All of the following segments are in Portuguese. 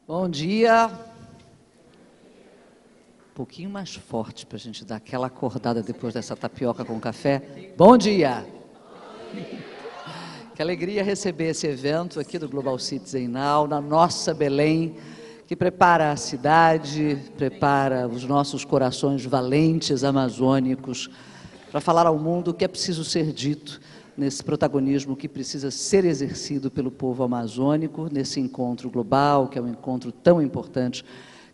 Bom dia. Um pouquinho mais forte para a gente dar aquela acordada depois dessa tapioca com café. Bom dia. Que alegria receber esse evento aqui do Global Citizen Now, na nossa Belém, que prepara a cidade, prepara os nossos corações valentes amazônicos para falar ao mundo o que é preciso ser dito nesse protagonismo que precisa ser exercido pelo povo amazônico, nesse encontro global, que é um encontro tão importante,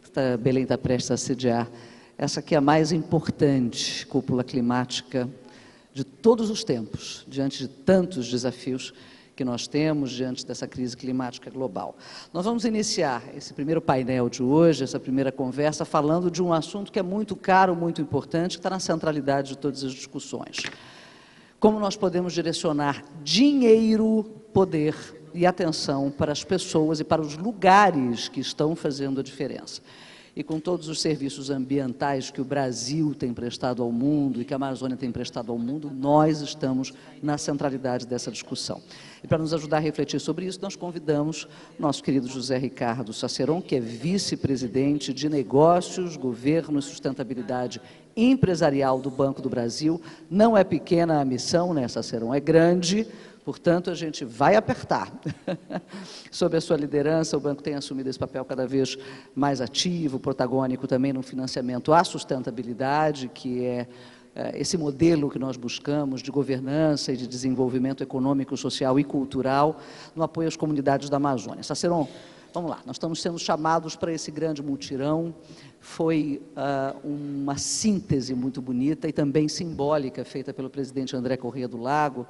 que Belém está prestes a sediar. Essa que é a mais importante cúpula climática de todos os tempos, diante de tantos desafios que nós temos, diante dessa crise climática global. Nós vamos iniciar esse primeiro painel de hoje, essa primeira conversa, falando de um assunto que é muito caro, muito importante, que está na centralidade de todas as discussões. Como nós podemos direcionar dinheiro, poder e atenção para as pessoas e para os lugares que estão fazendo a diferença. E com todos os serviços ambientais que o Brasil tem prestado ao mundo e que a Amazônia tem prestado ao mundo, nós estamos na centralidade dessa discussão. E para nos ajudar a refletir sobre isso, nós convidamos nosso querido José Ricardo Saceron, que é vice-presidente de Negócios, Governo e Sustentabilidade Empresarial do Banco do Brasil. Não é pequena a missão, né, Saceron? É grande. Portanto, a gente vai apertar. Sob a sua liderança, o banco tem assumido esse papel cada vez mais ativo, protagônico também no financiamento à sustentabilidade, que é esse modelo que nós buscamos de governança e de desenvolvimento econômico, social e cultural no apoio às comunidades da Amazônia. Saceron, vamos lá, nós estamos sendo chamados para esse grande mutirão. Foi uma síntese muito bonita e também simbólica, feita pelo presidente André Corrêa do Lago,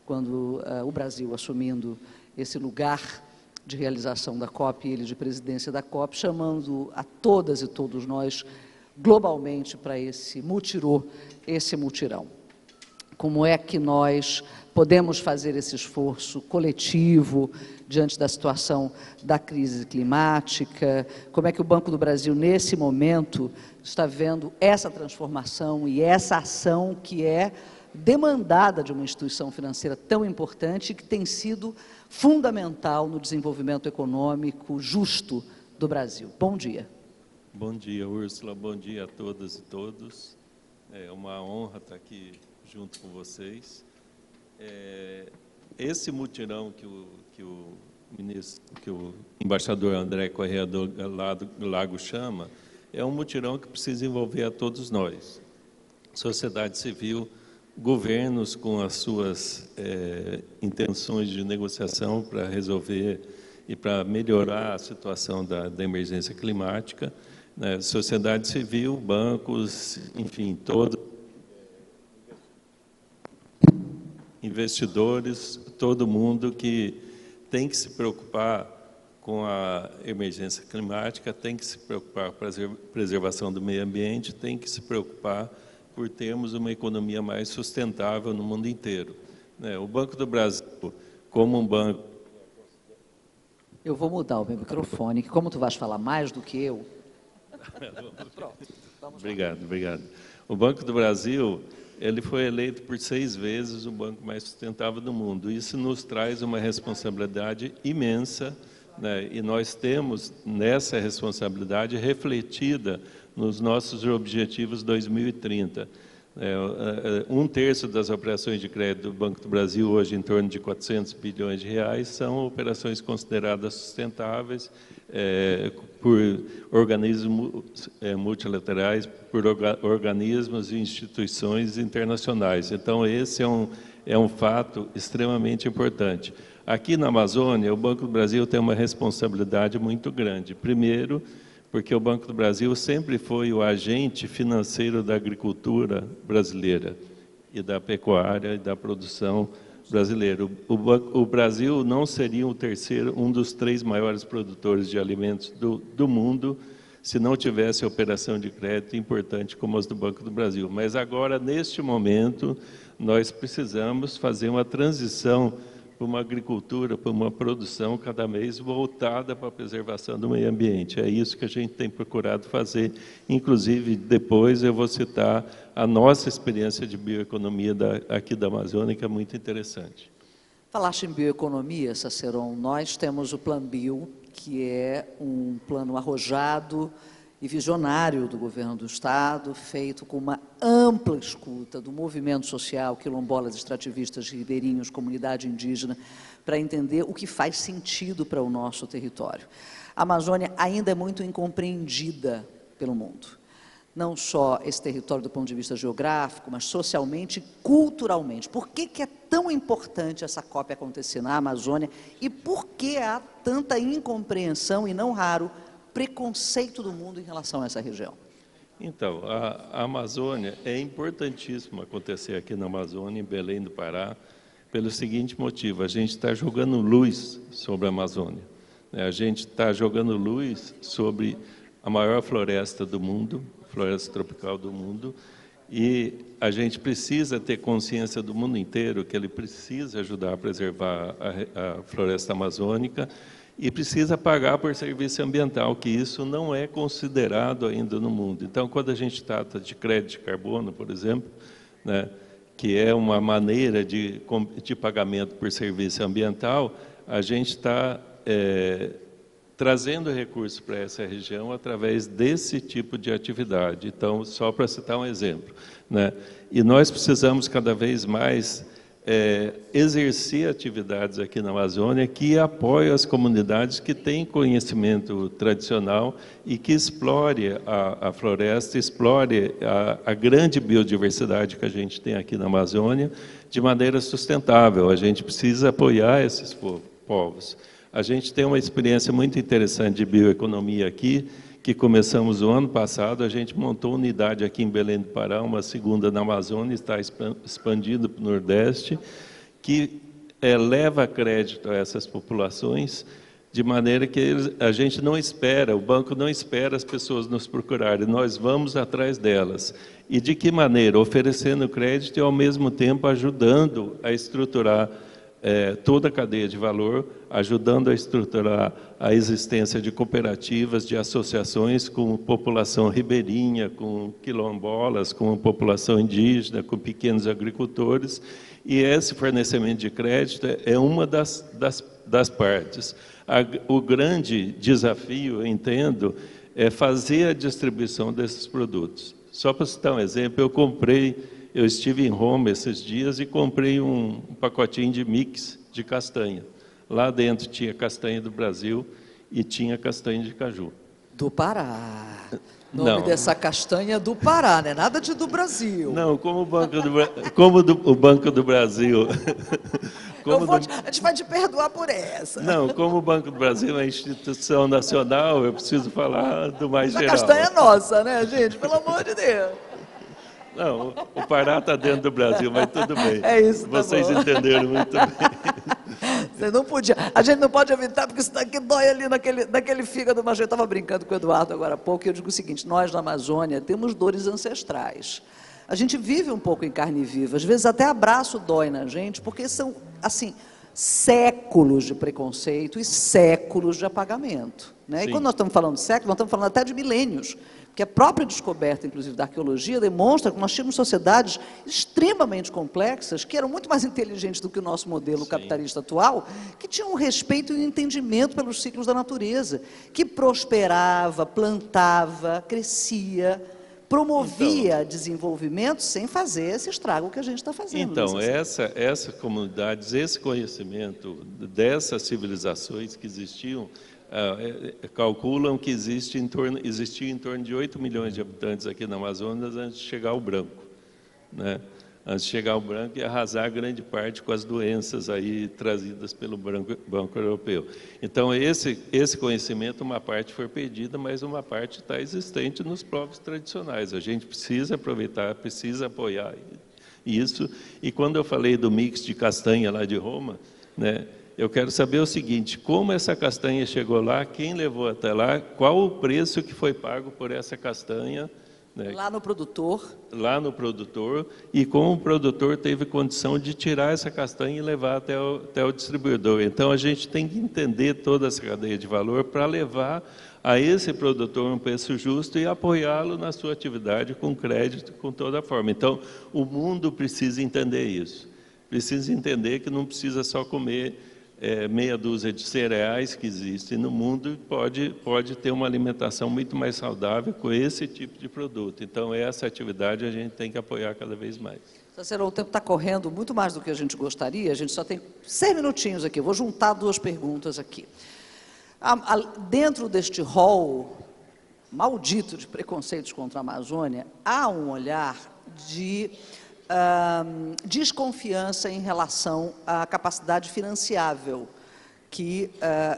quando o Brasil, assumindo esse lugar de realização da COP e ele de presidência da COP, chamando a todas e todos nós, globalmente, para esse mutirão. Como é que nós podemos fazer esse esforço coletivo diante da situação da crise climática? Como é que o Banco do Brasil, nesse momento, está vendo essa transformação e essa ação que é demandada de uma instituição financeira tão importante, que tem sido fundamental no desenvolvimento econômico justo do Brasil? Bom dia. Bom dia, Úrsula. Bom dia a todas e todos. É uma honra estar aqui junto com vocês. Esse mutirão que o embaixador André Corrêa do Lago chama, é um mutirão que precisa envolver a todos nós. Sociedade civil, governos com as suas intenções de negociação para resolver e para melhorar a situação da emergência climática, né? Sociedade civil, bancos, enfim, todos, investidores, todo mundo que tem que se preocupar com a emergência climática, tem que se preocupar com a preservação do meio ambiente, tem que se preocupar por termos uma economia mais sustentável no mundo inteiro. O Banco do Brasil, como um banco... Eu vou mudar o meu microfone, que como tu vais falar mais do que eu... Pronto, obrigado. O Banco do Brasil, ele foi eleito por 6 vezes o banco mais sustentável do mundo. Isso nos traz uma responsabilidade imensa, né? E nós temos nessa responsabilidade refletida nos nossos objetivos 2030. 1/3 das operações de crédito do Banco do Brasil, hoje em torno de 400 bilhões de reais, são operações consideradas sustentáveis por organismos multilaterais, por organismos e instituições internacionais. Então, esse é um fato extremamente importante. Aqui na Amazônia, o Banco do Brasil tem uma responsabilidade muito grande. Primeiro, porque o Banco do Brasil sempre foi o agente financeiro da agricultura brasileira e da pecuária e da produção brasileira. O Brasil não seria um dos 3 maiores produtores de alimentos do mundo se não tivesse operação de crédito importante como as do Banco do Brasil. Mas agora, neste momento, nós precisamos fazer uma transição para uma agricultura, para uma produção cada vez voltada para a preservação do meio ambiente. É isso que a gente tem procurado fazer. Inclusive, depois eu vou citar a nossa experiência de bioeconomia aqui da Amazônia, que é muito interessante. Falaste em bioeconomia, Saceron. Nós temos o Plan Bio, que é um plano arrojado e visionário do governo do Estado, feito com uma ampla escuta do movimento social, quilombolas, extrativistas, ribeirinhos, comunidade indígena, para entender o que faz sentido para o nosso território. A Amazônia ainda é muito incompreendida pelo mundo. Não só esse território do ponto de vista geográfico, mas socialmente e culturalmente. Por que é tão importante essa COP acontecer na Amazônia e por que há tanta incompreensão e, não raro, preconceito do mundo em relação a essa região? Então, a Amazônia, é importantíssimo acontecer aqui na Amazônia, em Belém do Pará, pelo seguinte motivo: a gente está jogando luz sobre a Amazônia. A gente está jogando luz sobre a maior floresta do mundo, floresta tropical do mundo, e a gente precisa ter consciência do mundo inteiro que ele precisa ajudar a preservar a floresta amazônica e precisa pagar por serviço ambiental, que isso não é considerado ainda no mundo. Então, quando a gente trata de crédito de carbono, por exemplo, né, que é uma maneira de pagamento por serviço ambiental, a gente está trazendo recursos para essa região através desse tipo de atividade. Então, só para citar um exemplo, né? E nós precisamos cada vez mais exercer atividades aqui na Amazônia que apoiem as comunidades que têm conhecimento tradicional e que explore a floresta, explore a grande biodiversidade que a gente tem aqui na Amazônia de maneira sustentável. A gente precisa apoiar esses povos. A gente tem uma experiência muito interessante de bioeconomia aqui, que começamos o ano passado. A gente montou unidade aqui em Belém do Pará, uma segunda na Amazônia, está expandindo para o Nordeste, que leva crédito a essas populações, de maneira que a gente não espera, o banco não espera as pessoas nos procurarem, nós vamos atrás delas. E de que maneira? Oferecendo crédito e, ao mesmo tempo, ajudando a estruturar toda a cadeia de valor, ajudando a estruturar a existência de cooperativas, de associações com população ribeirinha, com quilombolas, com população indígena, com pequenos agricultores, e esse fornecimento de crédito é uma das partes. O grande desafio, eu entendo, é fazer a distribuição desses produtos. Só para citar um exemplo, eu estive em Roma esses dias e comprei um pacotinho de mix de castanha. Lá dentro tinha castanha do Brasil e tinha castanha de caju. Do Pará. O nome dessa castanha é do Pará, não é nada de do Brasil. Não, como o Banco do Brasil... A gente vai te perdoar por essa. Não, como o Banco do Brasil é uma instituição nacional, eu preciso falar do mais geral. A castanha é nossa, né, gente? Pelo amor de Deus. Não, o Pará está dentro do Brasil, mas tudo bem. É isso, tá Vocês bom. Entenderam muito bem. Você não podia. A gente não pode evitar, porque isso daqui dói ali naquele fígado. Mas eu estava brincando com o Eduardo agora há pouco, e eu digo o seguinte: nós na Amazônia temos dores ancestrais. A gente vive um pouco em carne viva, às vezes até abraço dói na gente, porque são, assim, séculos de preconceito e séculos de apagamento, né? E quando nós estamos falando de séculos, nós estamos falando até de milênios, porque a própria descoberta, inclusive, da arqueologia demonstra que nós tínhamos sociedades extremamente complexas, que eram muito mais inteligentes do que o nosso modelo capitalista atual, que tinham um respeito e um entendimento pelos ciclos da natureza, que prosperava, plantava, crescia, promovia desenvolvimento sem fazer esse estrago que a gente está fazendo. Então, essas comunidades, esse conhecimento dessas civilizações que existiam, calculam que existia em torno de 8 milhões de habitantes aqui na Amazonas antes de chegar o branco, né? Antes de chegar o branco e arrasar grande parte com as doenças aí trazidas pelo Banco Europeu. Então, esse conhecimento, uma parte foi perdida, mas uma parte está existente nos povos tradicionais. A gente precisa aproveitar, precisa apoiar isso. E quando eu falei do mix de castanha lá de Roma, né, eu quero saber o seguinte: como essa castanha chegou lá, quem levou até lá, qual o preço que foi pago por essa castanha, né? Lá no produtor, e como o produtor teve condição de tirar essa castanha e levar até o distribuidor. Então, a gente tem que entender toda essa cadeia de valor para levar a esse produtor um preço justo e apoiá-lo na sua atividade com crédito, com toda a forma. Então, o mundo precisa entender isso. Precisa entender que não precisa só comer meia dúzia de cereais que existem no mundo e pode ter uma alimentação muito mais saudável com esse tipo de produto. Então, essa atividade a gente tem que apoiar cada vez mais. Cícero, o tempo está correndo muito mais do que a gente gostaria, a gente só tem 6 minutinhos aqui, eu vou juntar 2 perguntas aqui. Dentro deste rol maldito de preconceitos contra a Amazônia, há um olhar de desconfiança em relação à capacidade financiável que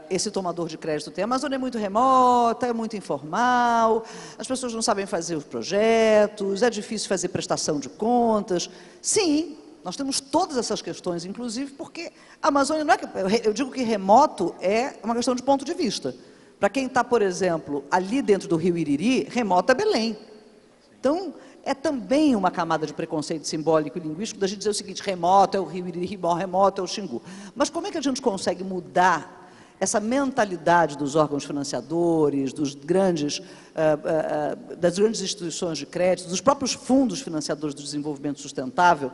esse tomador de crédito tem. A Amazônia é muito remota, é muito informal, as pessoas não sabem fazer os projetos, é difícil fazer prestação de contas. Sim, nós temos todas essas questões, inclusive porque a Amazônia não é... Eu digo que remoto é uma questão de ponto de vista. Para quem está, por exemplo, ali dentro do Rio Iriri, remoto é Belém. Então, é também uma camada de preconceito simbólico e linguístico da gente dizer o seguinte: remoto é o Rio Iriri, remoto é o Xingu. Mas como é que a gente consegue mudar essa mentalidade dos órgãos financiadores, das grandes instituições de crédito, dos próprios fundos financiadores do desenvolvimento sustentável,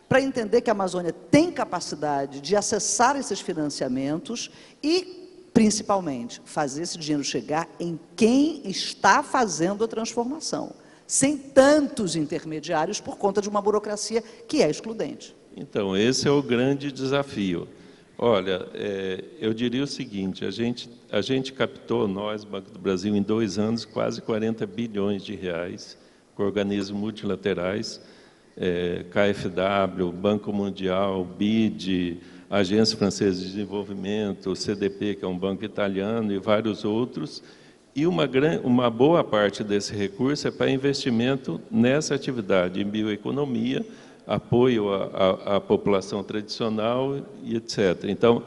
para entender que a Amazônia tem capacidade de acessar esses financiamentos e, principalmente, fazer esse dinheiro chegar em quem está fazendo a transformação, sem tantos intermediários por conta de uma burocracia que é excludente? Então, esse é o grande desafio. Olha, eu diria o seguinte: a gente captou, nós, Banco do Brasil, em 2 anos, quase 40 bilhões de reais com organismos multilaterais, KfW, Banco Mundial, BID, Agência Francesa de Desenvolvimento, o CDP, que é um banco italiano, e vários outros. E uma boa parte desse recurso é para investimento nessa atividade, em bioeconomia, apoio à população tradicional e etc. Então,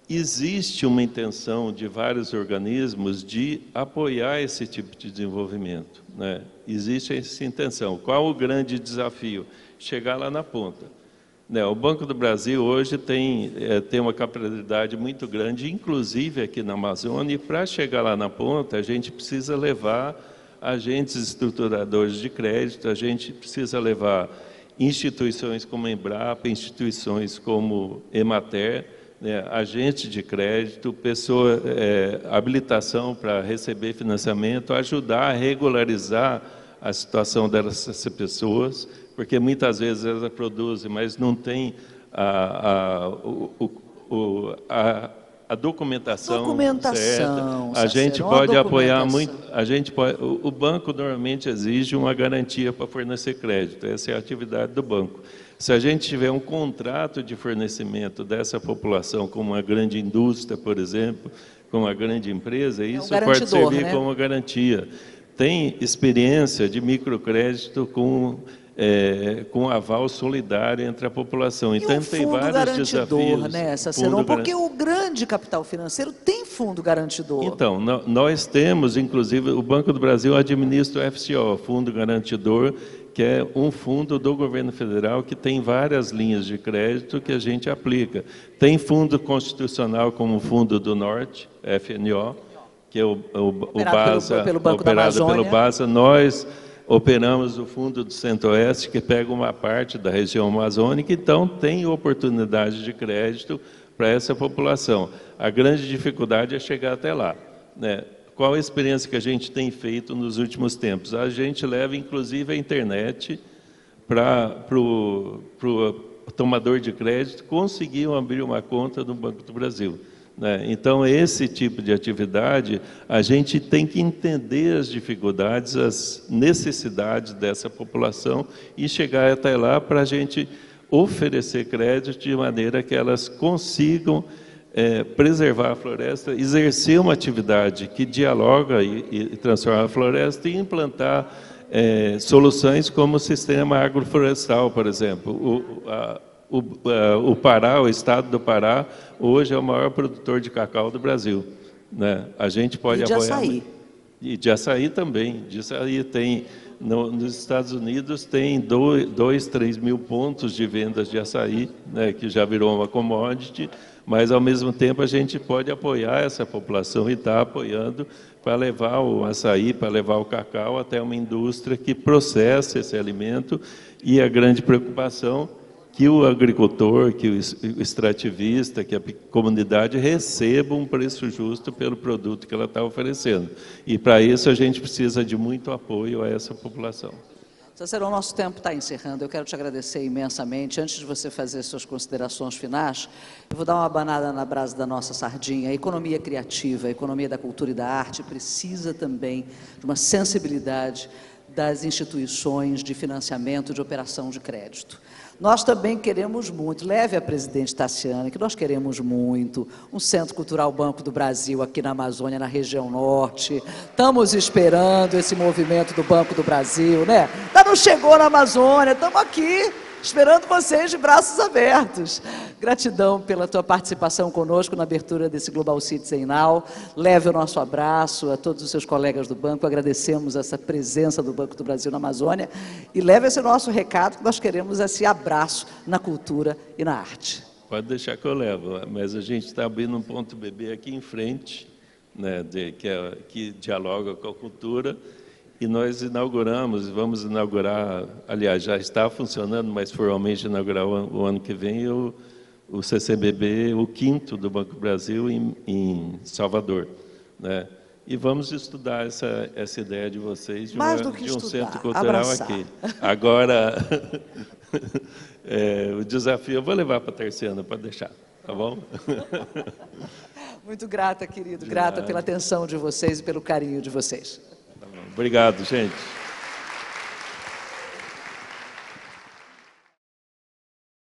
existe uma intenção de vários organismos de apoiar esse tipo de desenvolvimento, né? Existe essa intenção. Qual o grande desafio? Chegar lá na ponta. O Banco do Brasil hoje tem uma capacidade muito grande, inclusive aqui na Amazônia, e para chegar lá na ponta, a gente precisa levar agentes estruturadores de crédito, a gente precisa levar instituições como a Embrapa, instituições como Emater, agente de crédito, habilitação para receber financiamento, ajudar a regularizar a situação dessas pessoas, porque muitas vezes elas produzem, mas não tem a documentação certa. A gente pode apoiar muito. O banco normalmente exige uma garantia para fornecer crédito. Essa é a atividade do banco. Se a gente tiver um contrato de fornecimento dessa população com uma grande indústria, por exemplo, com uma grande empresa, isso pode servir como garantia. Tem experiência de microcrédito com aval solidário entre a população. Então, tem vários desafios. Né, Cícero? Porque o grande capital financeiro tem fundo garantidor. Então, nós temos, inclusive, o Banco do Brasil administra o FCO, Fundo Garantidor, que é um fundo do governo federal que tem várias linhas de crédito que a gente aplica. Tem fundo constitucional como o Fundo do Norte, FNO, que é o BASA, operado pelo BASA. Nós operamos o Fundo do Centro-Oeste, que pega uma parte da região amazônica, então tem oportunidade de crédito para essa população. A grande dificuldade é chegar até lá, né? Qual a experiência que a gente tem feito nos últimos tempos? A gente leva, inclusive, a internet para o tomador de crédito conseguir abrir uma conta no Banco do Brasil, né? Então, esse tipo de atividade, a gente tem que entender as dificuldades, as necessidades dessa população e chegar até lá para a gente oferecer crédito de maneira que elas consigam preservar a floresta, exercer uma atividade que dialoga e transforma a floresta e implantar soluções como o sistema agroflorestal, por exemplo. O Pará, o estado do Pará, hoje é o maior produtor de cacau do Brasil, né? A gente pode apoiar. Açaí. E de açaí também. De açaí tem, nos Estados Unidos tem 2, 3 mil pontos de vendas de açaí, né, que já virou uma commodity, mas ao mesmo tempo a gente pode apoiar essa população e está apoiando para levar o açaí, para levar o cacau até uma indústria que processa esse alimento. E a grande preocupação que o agricultor, que o extrativista, que a comunidade receba um preço justo pelo produto que ela está oferecendo. E, para isso, a gente precisa de muito apoio a essa população. Cícero, o nosso tempo está encerrando. Eu quero te agradecer imensamente. Antes de você fazer suas considerações finais, eu vou dar uma banada na brasa da nossa sardinha. A economia criativa, a economia da cultura e da arte precisa também de uma sensibilidade das instituições de financiamento de operação de crédito. Nós também queremos muito, leve a presidente Taciana, que nós queremos muito, um Centro Cultural Banco do Brasil aqui na Amazônia, na região norte. Estamos esperando esse movimento do Banco do Brasil, né? Ainda não chegou na Amazônia, estamos aqui, esperando vocês de braços abertos. Gratidão pela tua participação conosco na abertura desse Global Citizen Now. Leve o nosso abraço a todos os seus colegas do banco. Agradecemos essa presença do Banco do Brasil na Amazônia. E leve esse nosso recado, que nós queremos esse abraço na cultura e na arte. Pode deixar que eu levo, mas a gente está abrindo um ponto bebê aqui em frente, né, que dialoga com a cultura. E nós inauguramos, vamos inaugurar, aliás, já está funcionando, mas formalmente inaugurar o ano que vem, o CCBB, o 5º do Banco do Brasil, em Salvador, né? E vamos estudar essa ideia de vocês de um centro cultural abraçar. Aqui. Agora, o desafio eu vou levar para a Terciana, pode deixar, tá bom? Muito grata, querido, grata pela atenção de vocês e pelo carinho de vocês. Obrigado, gente.